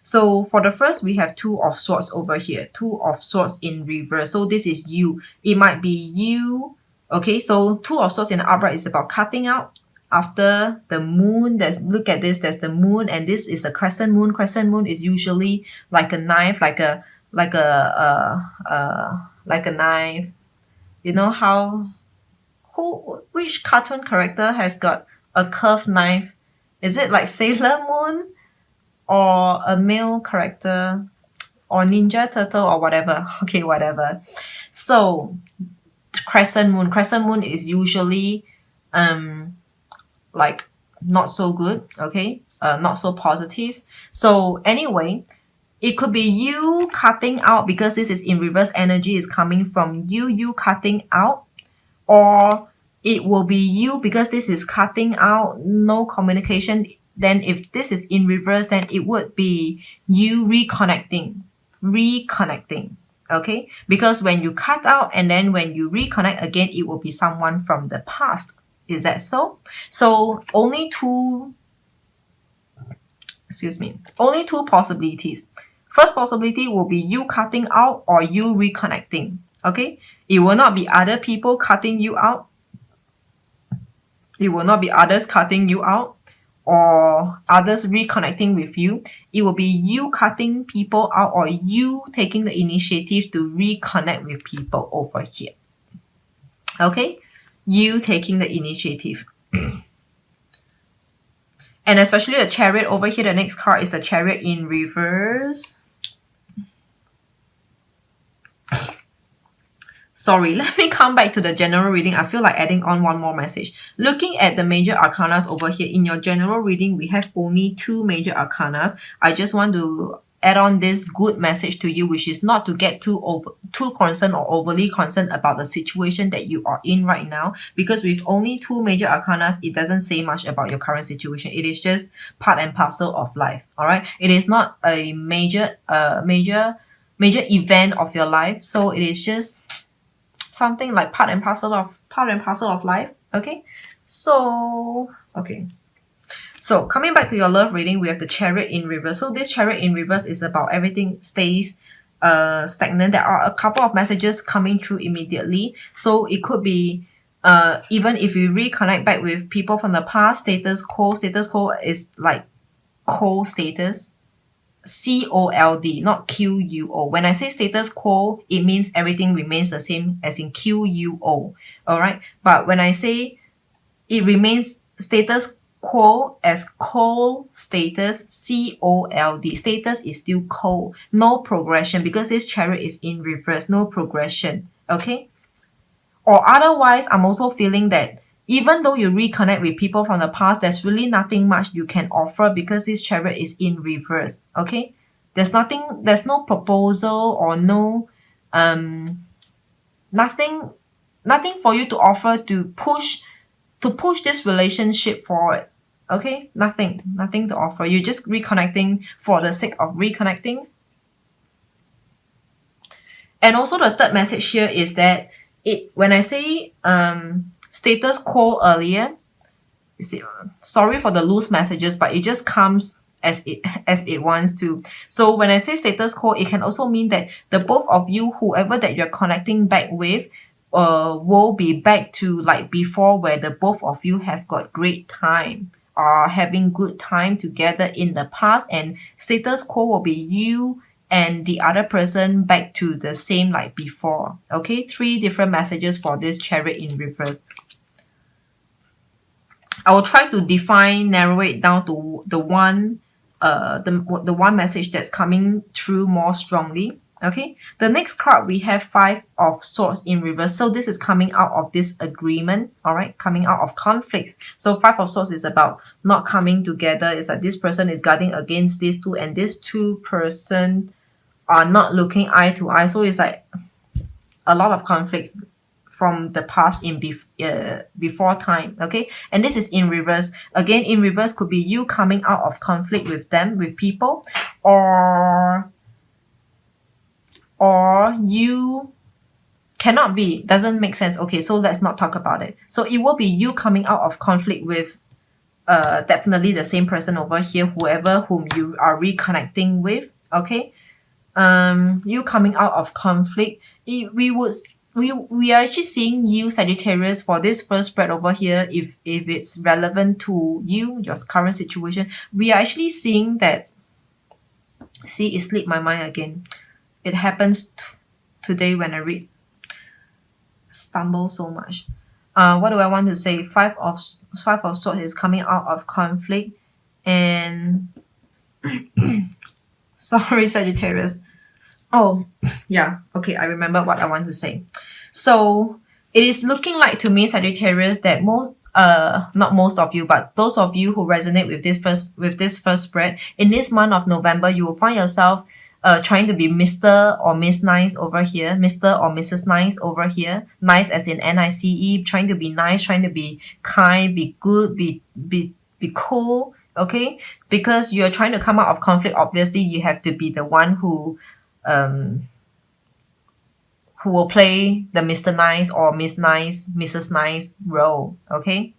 So for the first, we have Two of Swords over here. Two of Swords in reverse. So this is you. It might be you. Okay, so Two of Swords in the upright is about cutting out. After the moon, look at this, there's the moon, and this is a crescent moon. Crescent moon is usually like a knife, like a knife. You know how which cartoon character has got a curved knife? Is it like Sailor Moon or a male character or Ninja Turtle or whatever? Okay, whatever. So crescent moon is usually like not so good, okay, not so positive. So anyway, it could be you cutting out, because this is in reverse, energy is coming from you cutting out, or it will be you, because this is cutting out, no communication. Then if this is in reverse, then it would be you reconnecting, okay, because when you cut out and then when you reconnect again, it will be someone from the past. Is that so? So only two possibilities. First possibility will be you cutting out or you reconnecting. Okay, it will not be other people cutting you out. It will not be others cutting you out or others reconnecting with you. It will be you cutting people out or you taking the initiative to reconnect with people over here. Okay, you taking the initiative. And especially the Chariot over here, the next card is the Chariot in reverse. Sorry, let me come back to the general reading. I feel like adding on one more message. Looking at the major arcanas over here, in your general reading, we have only 2 major arcanas. I just want to add on this good message to you, which is not to get too concerned or overly concerned about the situation that you are in right now, because with only 2 major arcanas, it doesn't say much about your current situation. It is just part and parcel of life. All right, it is not a major event of your life, so it is just something like part and parcel of life. Okay, so so coming back to your love reading, we have the Chariot in reverse. So this Chariot in reverse is about everything stays stagnant. There are a couple of messages coming through immediately. So it could be even if you reconnect back with people from the past, status quo is like cold status. COLD, not QUO. When I say status quo, it means everything remains the same as in QUO. All right. But when I say it remains status quo as cold status, COLD, status is still cold. No progression, because this Chariot is in reverse. No progression. Okay. Or otherwise, I'm also feeling that even though you reconnect with people from the past, there's really nothing much you can offer, because this Chariot is in reverse. Okay, there's no proposal or no nothing for you to offer to push this relationship forward. Okay, nothing to offer. You're just reconnecting for the sake of reconnecting. And also the third message here is that when I say status quo earlier, sorry for the loose messages, but it just comes as it wants to. So when I say status quo, it can also mean that the both of you, whoever that you're connecting back with, will be back to like before, where the both of you have got great time, are having good time together in the past, and status quo will be you and the other person back to the same like before. Okay, 3 different messages for this Chariot in reverse. I will try to narrow it down to the one message that's coming through more strongly. Okay, the next card we have 5 of Swords in reverse. So this is coming out of this agreement, all right, coming out of conflicts. So 5 of Swords is about not coming together. It's like this person is guarding against these two, and this 2 person are not looking eye to eye. So it's like a lot of conflicts from the past in before time. Okay, and this is in reverse. Again, in reverse could be you coming out of conflict with them, with people, or you cannot be, doesn't make sense. Okay, so let's not talk about it. So it will be you coming out of conflict with definitely the same person over here, whoever whom you are reconnecting with. Okay, you coming out of conflict, we are actually seeing you, Sagittarius, for this first spread over here. If it's relevant to you, your current situation, we are actually seeing that. See, it slipped my mind again. It happens today when I read. Stumble so much. What do I want to say? Five of Swords is coming out of conflict, and sorry, Sagittarius. Oh, yeah. Okay, I remember what I want to say. So it is looking like to me, Sagittarius, that not most of you, but those of you who resonate with this first spread, in this month of November, you will find yourself trying to be Mr. or Miss Nice over here, Mr. or Mrs. Nice over here. Nice as in NICE, trying to be nice, trying to be kind, be good, be cool, okay? Because you're trying to come out of conflict, obviously you have to be the one who will play the Mr. Nice or Miss Nice, Mrs. Nice role, okay?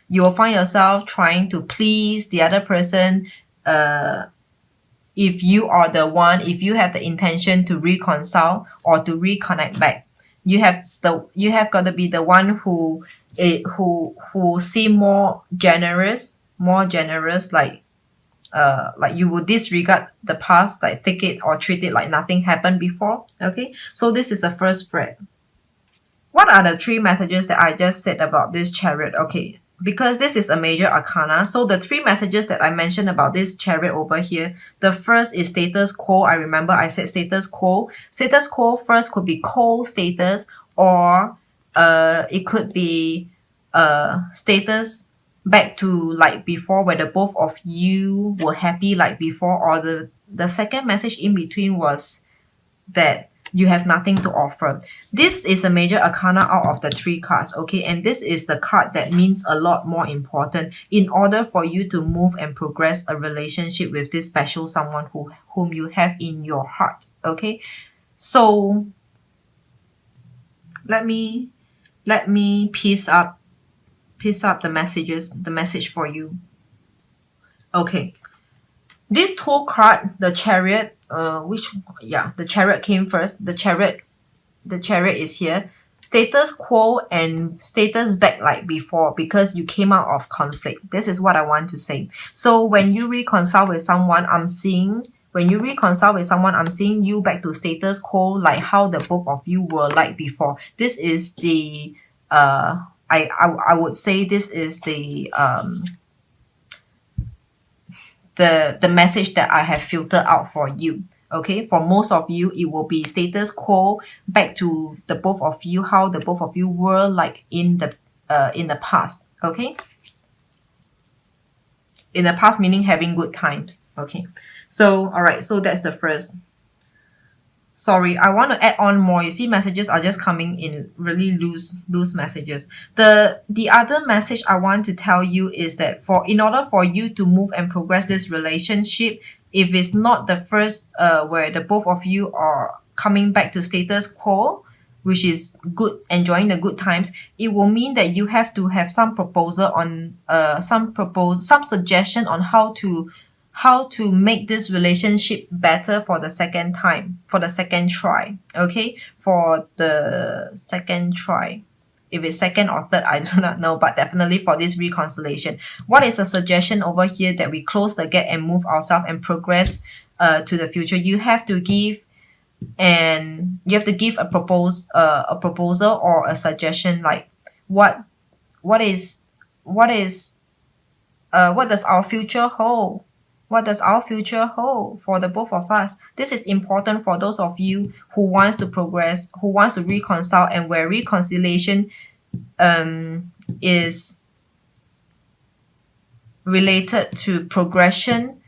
You will find yourself trying to please the other person. If you are the one, if you have the intention to reconcile or to reconnect back, you have got to be the one who seem more generous, like you will disregard the past, like take it or treat it like nothing happened before. Okay, so this is the first spread. What are the three messages that I just said about this Chariot? Okay, because this is a major arcana, so the three messages that I mentioned about this Chariot over here, the first is status quo. I remember I said status quo. Status quo first could be cold status, or it could be status back to like before, where the both of you were happy like before, or the second message in between was that you have nothing to offer. This is a major arcana out of the three cards, okay? And this is the card that means a lot more important in order for you to move and progress a relationship with this special someone whom you have in your heart, okay? So let me piece up the message for you. Okay, this two card, the Chariot, the Chariot came first. The Chariot is here. Status quo and status back like before, because you came out of conflict. This is what I want to say. So when you reconcile with someone, I'm seeing you back to status quo, like how the both of you were like before. This is the I would say this is the message that I have filtered out for you. Okay, for most of you, it will be status quo, back to the both of you, how the both of you were like in the past. Okay, in the past meaning having good times. Okay, so all right, so that's the first. Sorry, I want to add on more. You see, messages are just coming in really loose messages. The other message I want to tell you is that in order for you to move and progress this relationship, if it's not the first where the both of you are coming back to status quo, which is good, enjoying the good times, it will mean that you have to have some proposal on some suggestion on how to make this relationship better for the second time, for the second try. Okay, for the second try. If it's second or third, I do not know, but definitely for this reconciliation. What is a suggestion over here that we close the gap and move ourselves and progress to the future? You have to give a proposal or a suggestion, like what does our future hold? What does our future hold for the both of us? This is important for those of you who wants to progress, who wants to reconcile, and where reconciliation is related to progression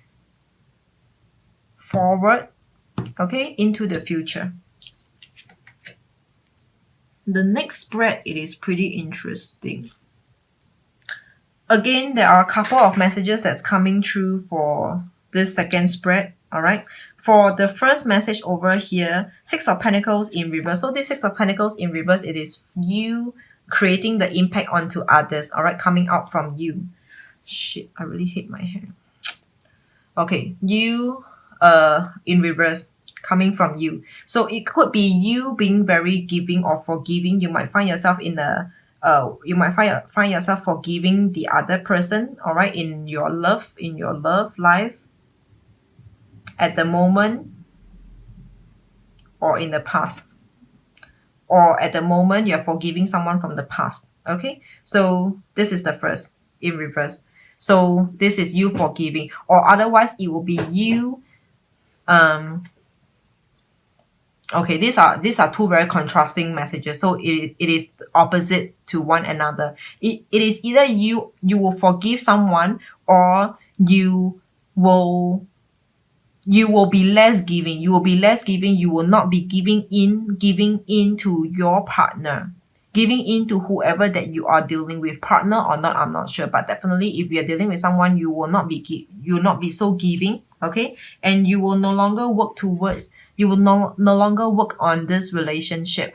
forward, okay, into the future. The next spread, it is pretty interesting. Again, there are a couple of messages that's coming through for this second spread, all right? For the first message over here, Six of Pentacles in reverse. So this Six of Pentacles in reverse, it is you creating the impact onto others, all right, coming out from you. Shit, I really hate my hair. Okay, you in reverse coming from you. So it could be you being very giving or forgiving. You might find yourself in a you might find yourself forgiving the other person, all right, in your love life at the moment or in the past. Or at the moment you're forgiving someone from the past. Okay, so this is the first in reverse. So this is you forgiving, or otherwise it will be you okay, these are two very contrasting messages. So it is opposite to one another. It is either you will forgive someone, or you will be less giving. You will be less giving. You will not be giving in to your partner, giving in to whoever that you are dealing with, partner or not, I'm not sure. But definitely, if you're dealing with someone, you will not you will not be so giving, okay? And you will no longer work towards. You will no longer work on this relationship.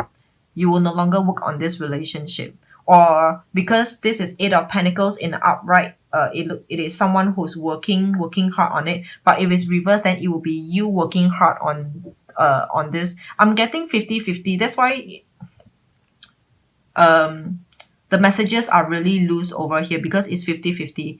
You will no longer work on this relationship, or because this is Eight of Pentacles in the upright, it is someone who's working hard on it. But if it's reversed, then it will be you working hard on this. I'm getting 50-50. That's why the messages are really loose over here, because it's 50-50.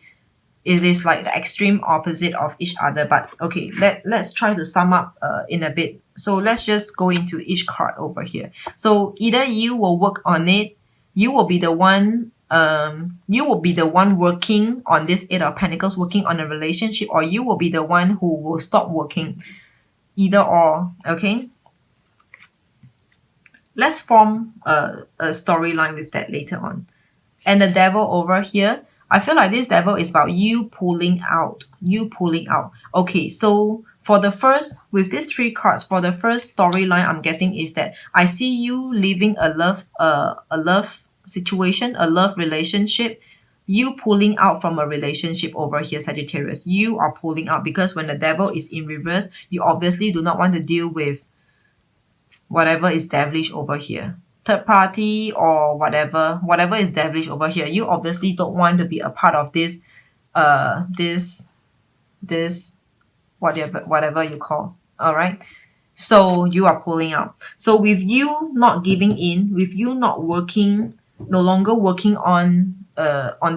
It is like the extreme opposite of each other. But okay, let's try to sum up in a bit. So let's just go into each card over here. So either you will work on it, you will be the one working on this Eight of Pentacles, working on a relationship, or you will be the one who will stop working. Either or, okay? Let's form a storyline with that later on. And the Devil over here, I feel like this Devil is about you pulling out. Okay, so for the first, with these three cards, for the first storyline I'm getting is that I see you leaving a love situation, a love relationship. You pulling out from a relationship over here, Sagittarius. You are pulling out because when the Devil is in reverse, you obviously do not want to deal with whatever is devilish over here. Third party or whatever is devilish over here. You obviously don't want to be a part of this this whatever you call. All right. So you are pulling out. So with you not giving in, with you not working, no longer working on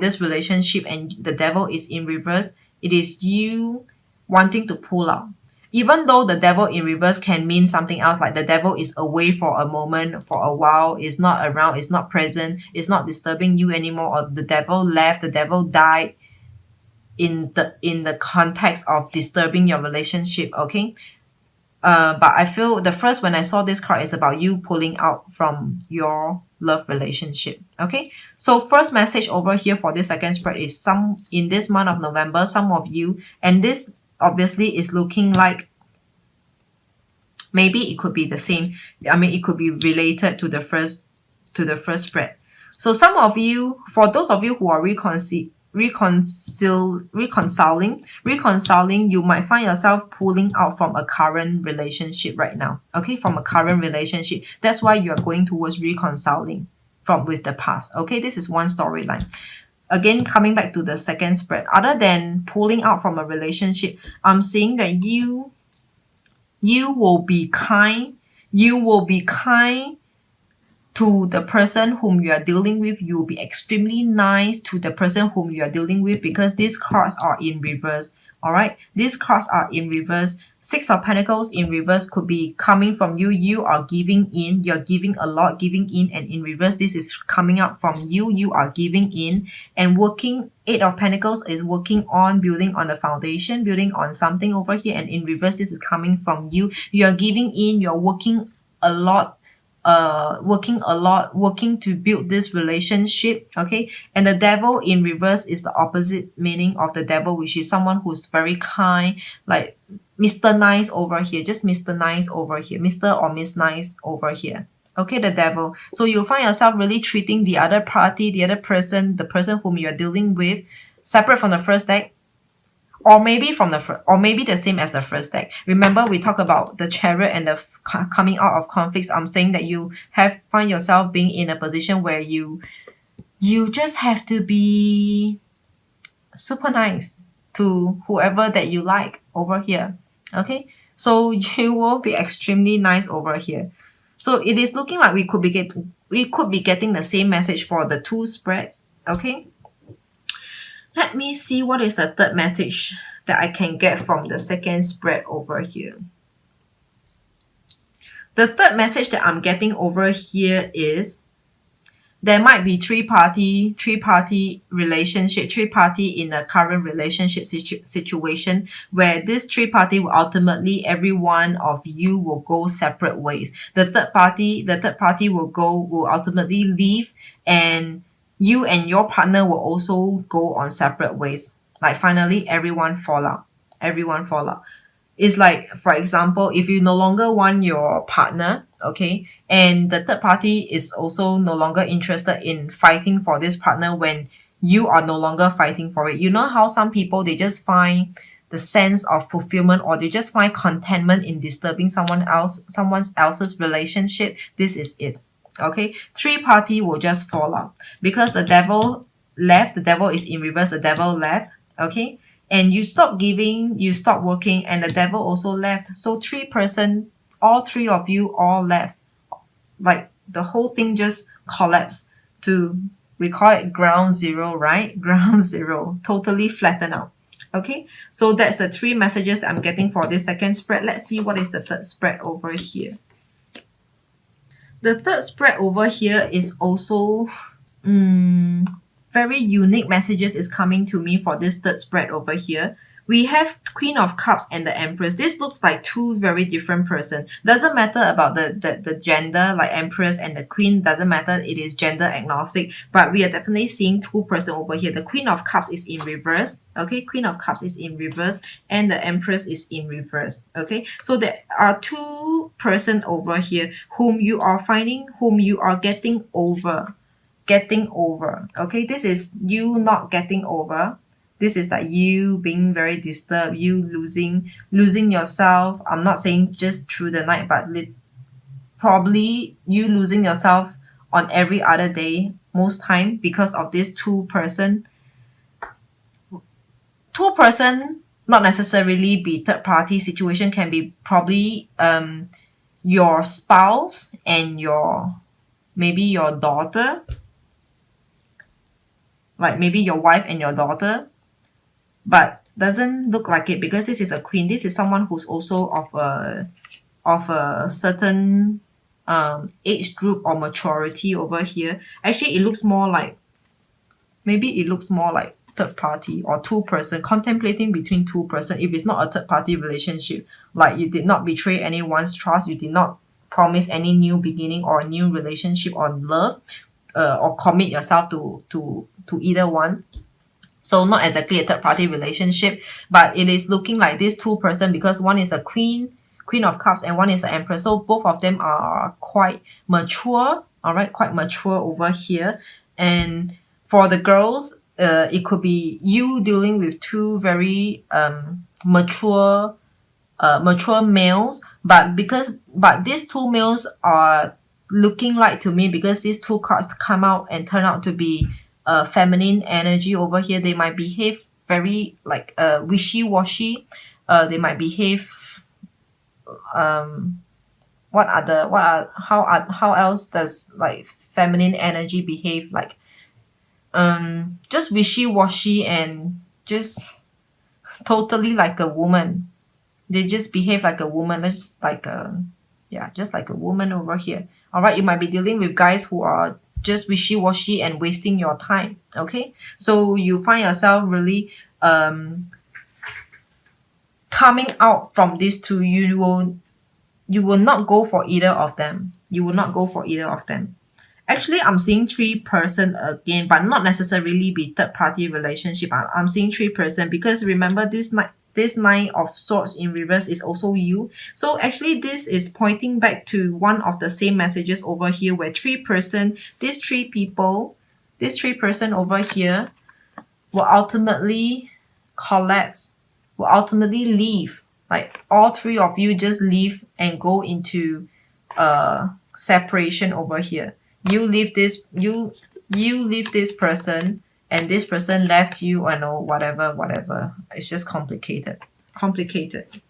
this relationship, and the Devil is in reverse, it is you wanting to pull out. Even though the Devil in reverse can mean something else, like the Devil is away for a moment, for a while, is not around, is not present, is not disturbing you anymore, or the Devil left, the Devil died in the context of disturbing your relationship, okay? But I feel the first, when I saw this card, is about you pulling out from your love relationship. Okay, so first message over here for this second spread is in this month of November, some of you, and this obviously is looking like maybe it could be the same. I mean, it could be related to the first spread. So some of you, for those of you who are reconciling, you might find yourself pulling out from a current relationship right now. Okay, from a current relationship. That's why you are going towards reconciling with the past. Okay, this is one storyline. Again, coming back to the second spread, other than pulling out from a relationship, I'm seeing that you will be kind. You will be kind to the person whom you are dealing with. You will be extremely nice to the person whom you are dealing with, because these cards are in reverse. All right, these cards are in reverse. Six of Pentacles in reverse could be coming from you. You are giving in. You're giving a lot, giving in, and in reverse, this is coming out from you. You are giving in and working. Eight of Pentacles is working on building on the foundation, building on something over here, and in reverse, this is coming from you. You are giving in. You're working a lot, working to build this relationship. Okay, and the Devil in reverse is the opposite meaning of the Devil, which is someone who's very kind, like Mr. Nice over here, just Mr. Nice over here, Mr. or Miss Nice over here. Okay, the Devil. So you'll find yourself really treating the other party, the other person, the person whom you're dealing with, separate from the first deck, or maybe the same as the first deck. Remember, we talk about the Chariot and the coming out of conflicts. I'm saying that you find yourself being in a position where you just have to be super nice to whoever that you like over here. Okay, so you will be extremely nice over here. So it is looking like we could be getting the same message for the two spreads. Okay, let me see what is the third message that I can get from the second spread over here. The third message that I'm getting over here is there might be three-party relationship, three-party in a current relationship situation where this three-party will ultimately, every one of you will go separate ways. The third party will ultimately leave, and you and your partner will also go on separate ways. Like finally, everyone fall out. Everyone fall out. It's like, for example, if you no longer want your partner, okay, and the third party is also no longer interested in fighting for this partner when you are no longer fighting for it. You know how some people, they just find the sense of fulfillment, or they just find contentment in disturbing someone else's relationship. This is it. Okay, three-party will just fall out because the devil left, the devil is in reverse, the devil left. Okay, and you stop giving, you stop working, and the devil also left. So three-person, all three of you all left. Like the whole thing just collapsed to, we call it ground zero, right? Ground zero, totally flattened out. Okay, so that's the three messages that I'm getting for this second spread. Let's see what is the third spread over here. The third spread over here is also very unique messages is coming to me for this third spread over here. We have Queen of Cups and the Empress. This looks like two very different persons. Doesn't matter about the gender, like Empress and the Queen, doesn't matter. It is gender agnostic. But we are definitely seeing two persons over here. The Queen of Cups is in reverse. Okay, Queen of Cups is in reverse and the Empress is in reverse. Okay, so there are two persons over here whom you are finding, whom you are getting over. Okay, this is you not getting over. This is like you being very disturbed, you losing yourself. I'm not saying just through the night, but probably you losing yourself on every other day most time because of this two person, not necessarily be third party situation, can be probably your spouse and maybe your daughter, like maybe your wife and your daughter, but doesn't look like it because this is a queen. This is someone who's also of a certain age group or maturity over here. Actually, it looks more like, maybe it looks more like third party or two person, contemplating between two person. If it's not a third party relationship, like you did not betray anyone's trust, you did not promise any new beginning or new relationship or love, or commit yourself to either one. So not exactly a third party relationship, but it is looking like this two person because one is a queen of cups and one is an empress. So both of them are quite mature, all right, quite mature over here. And for the girls, it could be you dealing with two very mature males, but these two males are looking like to me, because these two cards come out and turn out to be feminine energy over here. They might behave very like wishy-washy. They might behave how else does like feminine energy behave, like just wishy-washy and just totally like a woman. They just behave like a woman. Just like just like a woman over here. All right, you might be dealing with guys who are just wishy-washy and wasting your time. Okay, so you find yourself really coming out from these two. You will not go for either of them. You will not go for either of them. Actually, I'm seeing three person again, but not necessarily be third party relationship. I'm seeing three person because remember this nine of swords in reverse is also you. So actually this is pointing back to one of the same messages over here where these three person over here will ultimately collapse, will ultimately leave. Like all three of you just leave and go into separation over here. You leave this person and this person left you, I know, whatever. It's just complicated. Complicated.